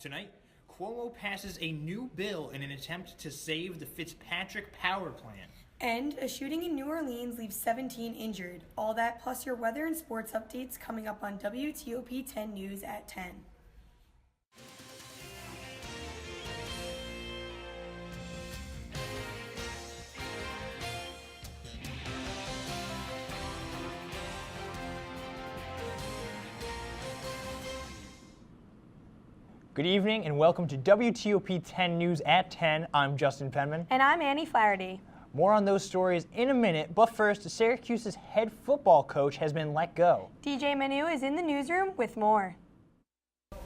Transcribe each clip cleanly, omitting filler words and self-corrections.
Tonight, Cuomo passes a new bill in an attempt to save the Fitzpatrick power plant. And a shooting in New Orleans leaves 17 injured. All that plus your weather and sports updates coming up on WTOP 10 News at 10. Good evening and welcome to WTOP 10 News at 10. I'm Justin Penman. And I'm Annie Flaherty. More on those stories in a minute, but first, Syracuse's head football coach has been let go. DJ Manu is in the newsroom with more.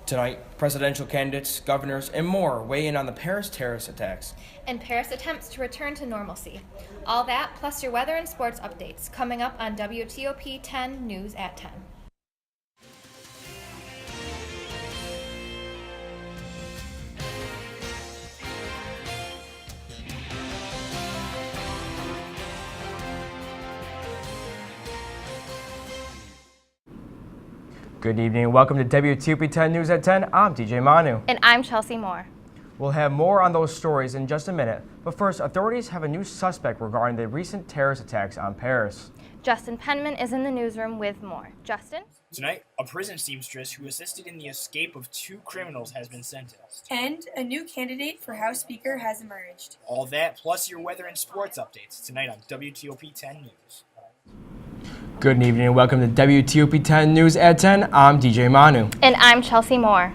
Tonight, presidential candidates, governors, and more weigh in on the Paris terrorist attacks. And Paris attempts to return to normalcy. All that plus your weather and sports updates coming up on WTOP 10 News at 10. Good evening and welcome to WTOP 10 News at 10. I'm DJ Manu. And I'm Chelsea Moore. We'll have more on those stories in just a minute, but first, authorities have a new suspect regarding the recent terrorist attacks on Paris. Justin Penman is in the newsroom with more. Justin? Tonight, a prison seamstress who assisted in the escape of 2 criminals has been sentenced. And a new candidate for House Speaker has emerged. All that plus your weather and sports updates tonight on WTOP 10 News. Good evening and welcome to WTOP 10 News at 10. I'm DJ Manu. And I'm Chelsea Moore.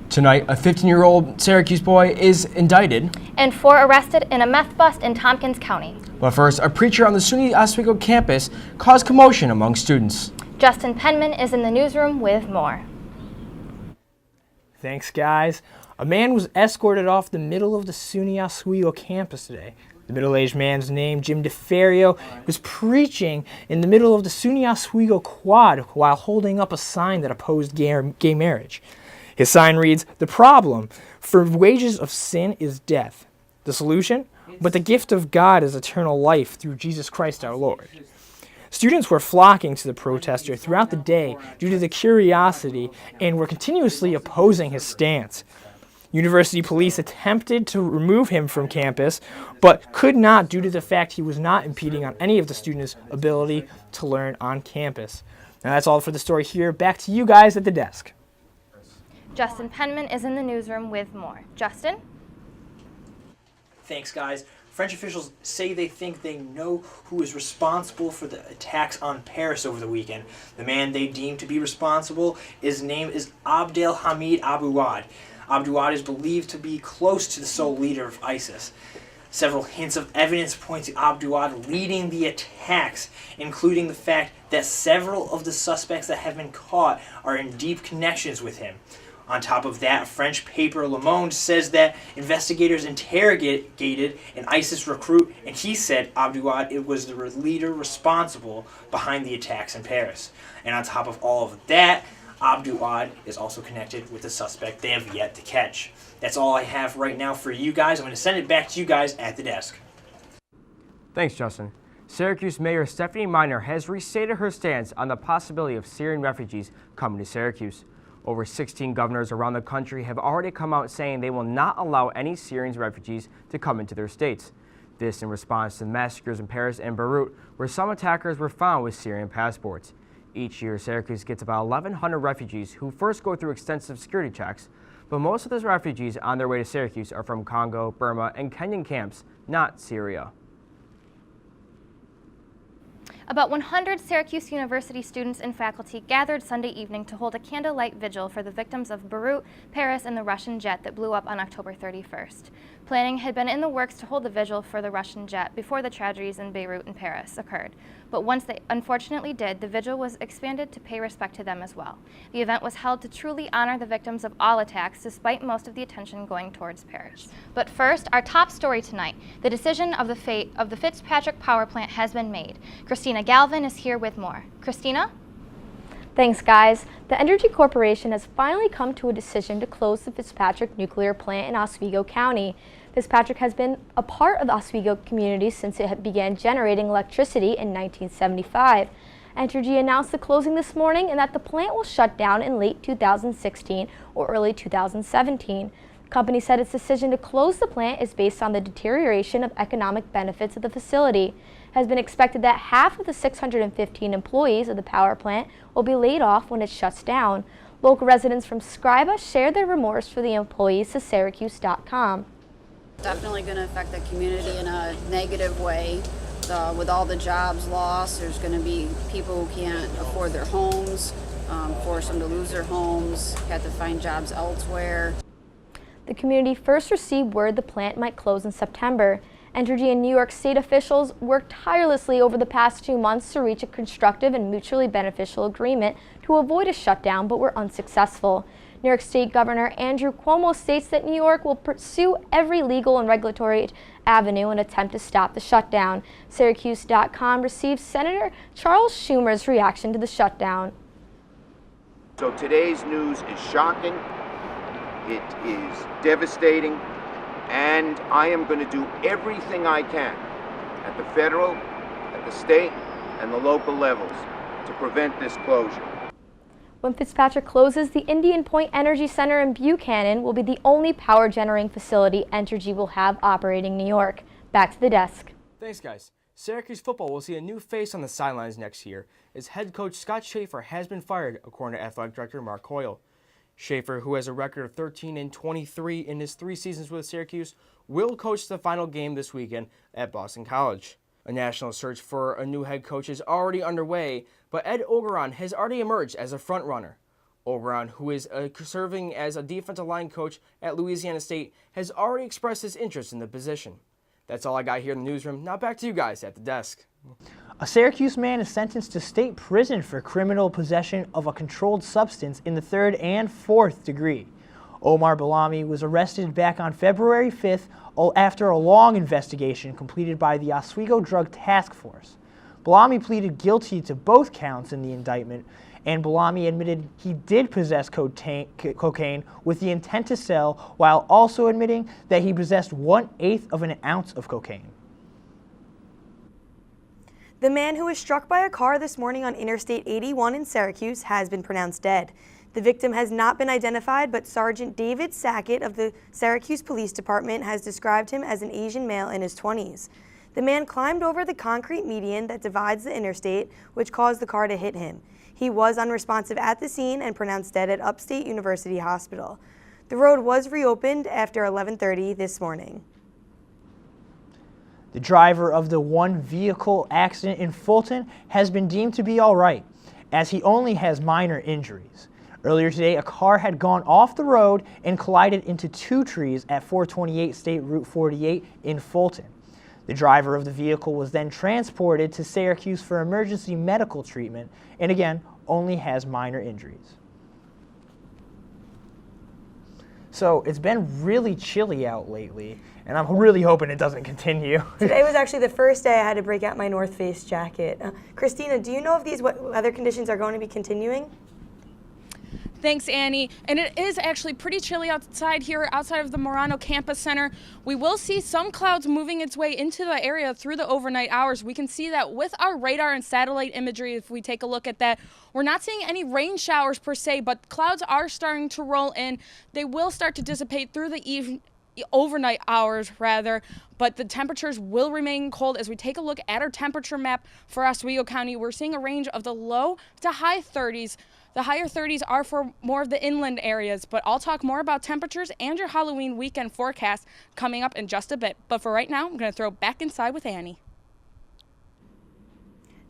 Tonight, a 15-year-old Syracuse boy is indicted. And 4 arrested in a meth bust in Tompkins County. But first, a preacher on the SUNY Oswego campus caused commotion among students. Justin Penman is in the newsroom with more. Thanks, guys. A man was escorted off the middle of the SUNY Oswego campus today. The middle-aged man's name, Jim DeFerrio, was preaching in the middle of the SUNY Oswego quad while holding up a sign that opposed gay marriage. His sign reads, "The problem for wages of sin is death. The solution? But the gift of God is eternal life through Jesus Christ our Lord." Students were flocking to the protester throughout the day due to the curiosity and were continuously opposing his stance. University police attempted to remove him from campus, but could not due to the fact he was not impeding on any of the students' ability to learn on campus. Now that's all for the story here. Back to you guys at the desk. Justin Penman is in the newsroom with more. Justin? Thanks, guys. French officials say they think they know who is responsible for the attacks on Paris over the weekend. The man they deem to be responsible, his name is Abdelhamid Abouad. Abouad is believed to be close to the sole leader of ISIS. Several hints of evidence point to Abouad leading the attacks, including the fact that several of the suspects that have been caught are in deep connections with him. On top of that, French paper Le Monde says that investigators interrogated an ISIS recruit, and he said Abouad was the leader responsible behind the attacks in Paris. And on top of all of that, Abouad is also connected with the suspect they have yet to catch. That's all I have right now for you guys. I'm going to send it back to you guys at the desk. Thanks, Justin. Syracuse Mayor Stephanie Miner has restated her stance on the possibility of Syrian refugees coming to Syracuse. Over 16 governors around the country have already come out saying they will not allow any Syrian refugees to come into their states. This in response to the massacres in Paris and Beirut, where some attackers were found with Syrian passports. Each year, Syracuse gets about 1,100 refugees who first go through extensive security checks, but most of those refugees on their way to Syracuse are from Congo, Burma, and Kenyan camps, not Syria. About 100 Syracuse University students and faculty gathered Sunday evening to hold a candlelight vigil for the victims of Beirut, Paris, and the Russian jet that blew up on October 31st. Planning had been in the works to hold the vigil for the Russian jet before the tragedies in Beirut and Paris occurred. But once they unfortunately did, the vigil was expanded to pay respect to them as well. The event was held to truly honor the victims of all attacks, despite most of the attention going towards Paris. But first, our top story tonight. The decision of the fate of the Fitzpatrick power plant has been made. Christina Galvin is here with more. Christina? Thanks, guys. The Energy Corporation has finally come to a decision to close the Fitzpatrick nuclear plant in Oswego County. Fitzpatrick has been a part of the Oswego community since it began generating electricity in 1975. Entergy announced the closing this morning and that the plant will shut down in late 2016 or early 2017. The company said its decision to close the plant is based on the deterioration of economic benefits of the facility. It has been expected that half of the 615 employees of the power plant will be laid off when it shuts down. Local residents from Scriba shared their remorse for the employees to Syracuse.com. Definitely going to affect the community in a negative way. With all the jobs lost, there's going to be people who can't afford their homes, force them to lose their homes, have to find jobs elsewhere. The community first received word the plant might close in September. Entergy and New York State officials worked tirelessly over the past 2 months to reach a constructive and mutually beneficial agreement to avoid a shutdown, but were unsuccessful. New York State Governor Andrew Cuomo states that New York will pursue every legal and regulatory avenue in an attempt to stop the shutdown. Syracuse.com received Senator Charles Schumer's reaction to the shutdown. So today's news is shocking, it is devastating, and I am going to do everything I can at the federal, at the state, and the local levels to prevent this closure. When Fitzpatrick closes, the Indian Point Energy Center in Buchanan will be the only power generating facility Entergy will have operating New York. Back to the desk. Thanks, guys. Syracuse football will see a new face on the sidelines next year, as head coach Scott Schaefer has been fired, according to athletic director Mark Hoyle. Schaefer, who has a record of 13-23 in his 3 seasons with Syracuse, will coach the final game this weekend at Boston College. A national search for a new head coach is already underway, but Ed Ogeron has already emerged as a front-runner. Ogeron, who is serving as a defensive line coach at Louisiana State, has already expressed his interest in the position. That's all I got here in the newsroom. Now back to you guys at the desk. A Syracuse man is sentenced to state prison for criminal possession of a controlled substance in the 3rd and 4th degree. Omar Balami was arrested back on February 5th after a long investigation completed by the Oswego Drug Task Force. Balami pleaded guilty to both counts in the indictment, and Balami admitted he did possess cocaine with the intent to sell, while also admitting that he possessed 1/8 of an ounce of cocaine. The man who was struck by a car this morning on Interstate 81 in Syracuse has been pronounced dead. The victim has not been identified, but Sergeant David Sackett of the Syracuse Police Department has described him as an Asian male in his 20s. The man climbed over the concrete median that divides the interstate, which caused the car to hit him. He was unresponsive at the scene and pronounced dead at Upstate University Hospital. The road was reopened after 11:30 this morning. The driver of the one vehicle accident in Fulton has been deemed to be all right, as he only has minor injuries. Earlier today, a car had gone off the road and collided into 2 trees at 428 State Route 48 in Fulton. The driver of the vehicle was then transported to Syracuse for emergency medical treatment and again only has minor injuries. So it's been really chilly out lately, and I'm really hoping it doesn't continue. Today was actually the first day I had to break out my North Face jacket. Christina, do you know if these weather conditions are going to be continuing? Thanks, Annie. And it is actually pretty chilly outside here, outside of the Morano Campus Center. We will see some clouds moving its way into the area through the overnight hours. We can see that with our radar and satellite imagery, if we take a look at that. We're not seeing any rain showers per se, but clouds are starting to roll in. They will start to dissipate through the overnight hours, but the temperatures will remain cold. As we take a look at our temperature map for Oswego County, we're seeing a range of the low to high 30s. The higher 30s are for more of the inland areas, but I'll talk more about temperatures and your Halloween weekend forecast coming up in just a bit. But for right now, I'm going to throw back inside with Annie.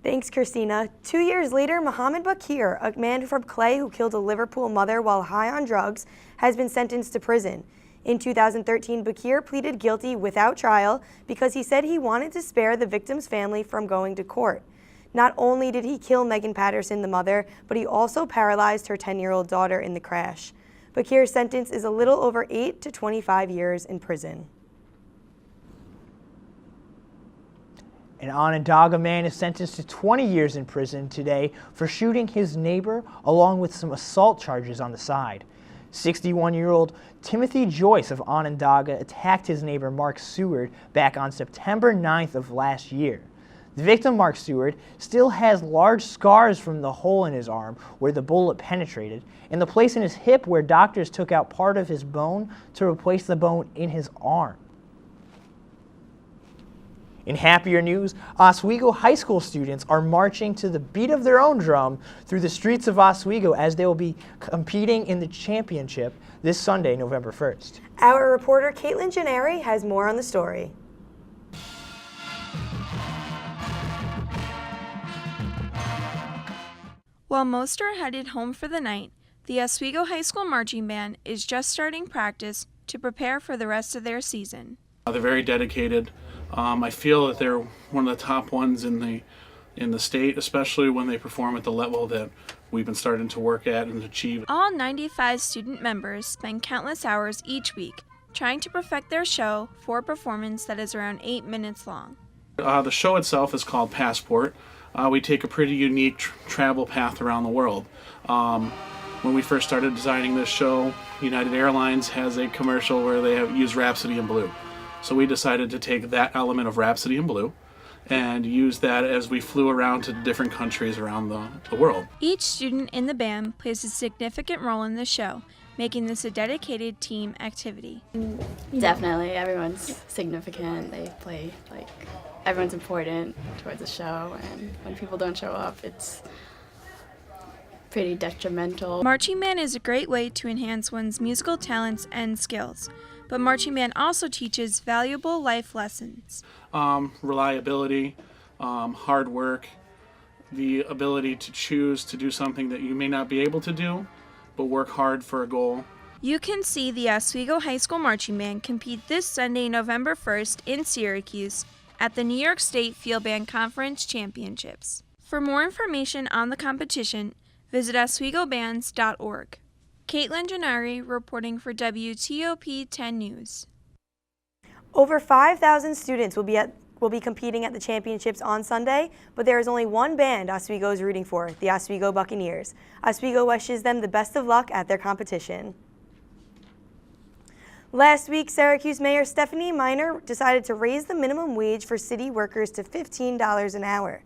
Thanks, Christina. 2 years later, Mohammed Bakir, a man from Clay who killed a Liverpool mother while high on drugs, has been sentenced to prison. In 2013, Bakir pleaded guilty without trial because he said he wanted to spare the victim's family from going to court. Not only did he kill Megan Patterson, the mother, but he also paralyzed her 10-year-old daughter in the crash. Bakir's sentence is a little over 8 to 25 years in prison. An Onondaga man is sentenced to 20 years in prison today for shooting his neighbor, along with some assault charges on the side. 61-year-old Timothy Joyce of Onondaga attacked his neighbor Mark Seward back on September 9th of last year. The victim, Mark Stewart, still has large scars from the hole in his arm where the bullet penetrated, and the place in his hip where doctors took out part of his bone to replace the bone in his arm. In happier news, Oswego High School students are marching to the beat of their own drum through the streets of Oswego as they will be competing in the championship this Sunday, November 1st. Our reporter Caitlin Gennari has more on the story. While most are headed home for the night, the Oswego High School Marching Band is just starting practice to prepare for the rest of their season. They're very dedicated. I feel that they're one of the top ones in the state, especially when they perform at the level that we've been starting to work at and achieve. All 95 student members spend countless hours each week trying to perfect their show for a performance that is around 8 minutes long. The show itself is called Passport. We take a pretty unique travel path around the world. When we first started designing this show, United Airlines has a commercial where they have used Rhapsody in Blue. So we decided to take that element of Rhapsody in Blue and use that as we flew around to different countries around the world. Each student in the band plays a significant role in the show, making this a dedicated team activity. Definitely, everyone's significant. They play, everyone's important towards the show, and when people don't show up, it's pretty detrimental. Marching band is a great way to enhance one's musical talents and skills, but marching band also teaches valuable life lessons. Reliability, hard work, the ability to choose to do something that you may not be able to do, but work hard for a goal. You can see the Oswego High School Marching Band compete this Sunday, November 1st in Syracuse at the New York State Field Band Conference Championships. For more information on the competition, visit oswegobands.org. Caitlin Gennari reporting for WTOP 10 News. Over 5,000 students will be competing at the championships on Sunday, but there is only one band Oswego is rooting for, the Oswego Buccaneers. Oswego wishes them the best of luck at their competition. Last week, Syracuse Mayor Stephanie Miner decided to raise the minimum wage for city workers to $15 an hour.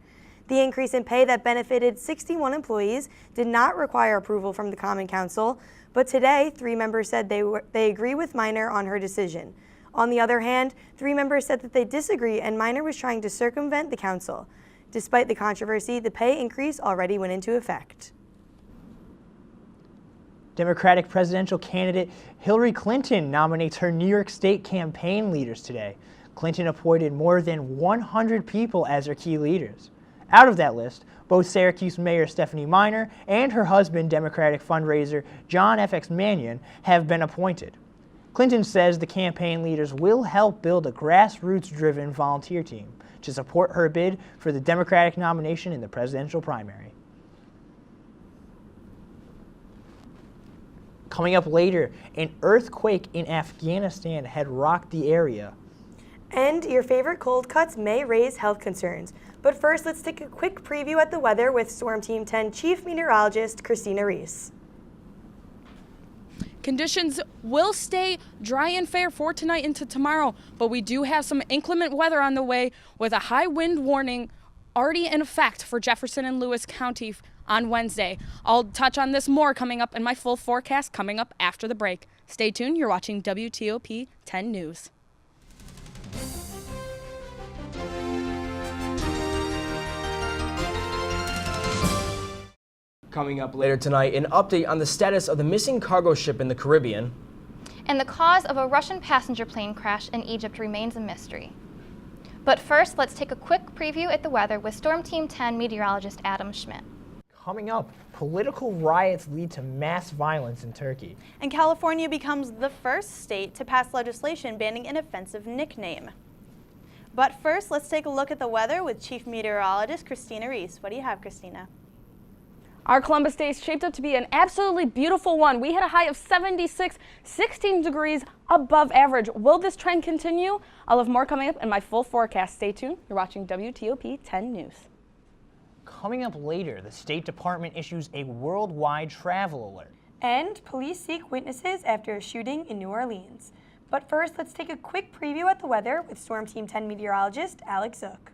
The increase in pay that benefited 61 employees did not require approval from the Common Council, but today, 3 members said they agree with Miner on her decision. On the other hand, 3 members said that they disagree and Miner was trying to circumvent the council. Despite the controversy, the pay increase already went into effect. Democratic presidential candidate Hillary Clinton nominates her New York State campaign leaders today. Clinton appointed more than 100 people as her key leaders. Out of that list, both Syracuse Mayor Stephanie Miner and her husband, Democratic fundraiser John F.X. Mannion, have been appointed. Clinton says the campaign leaders will help build a grassroots-driven volunteer team to support her bid for the Democratic nomination in the presidential primary. Coming up later, an earthquake in Afghanistan had rocked the area. And your favorite cold cuts may raise health concerns. But first, let's take a quick preview at the weather with Storm Team 10 Chief Meteorologist Christina Reese. Conditions will stay dry and fair for tonight into tomorrow, but we do have some inclement weather on the way with a high wind warning already in effect for Jefferson and Lewis County on Wednesday. I'll touch on this more coming up in my full forecast coming up after the break. Stay tuned. You're watching WTOP 10 News. Coming up later tonight, an update on the status of the missing cargo ship in the Caribbean. And the cause of a Russian passenger plane crash in Egypt remains a mystery. But first, let's take a quick preview at the weather with Storm Team 10 meteorologist Adam Schmidt. Coming up, political riots lead to mass violence in Turkey. And California becomes the first state to pass legislation banning an offensive nickname. But first, let's take a look at the weather with Chief Meteorologist Christina Reese. What do you have, Christina? Our Columbus Day is shaped up to be an absolutely beautiful one. We had a high of 76, 16 degrees above average. Will this trend continue? I'll have more coming up in my full forecast. Stay tuned. You're watching WTOP 10 News. Coming up later, the State Department issues a worldwide travel alert. And police seek witnesses after a shooting in New Orleans. But first, let's take a quick preview at the weather with Storm Team 10 meteorologist Alex Zook.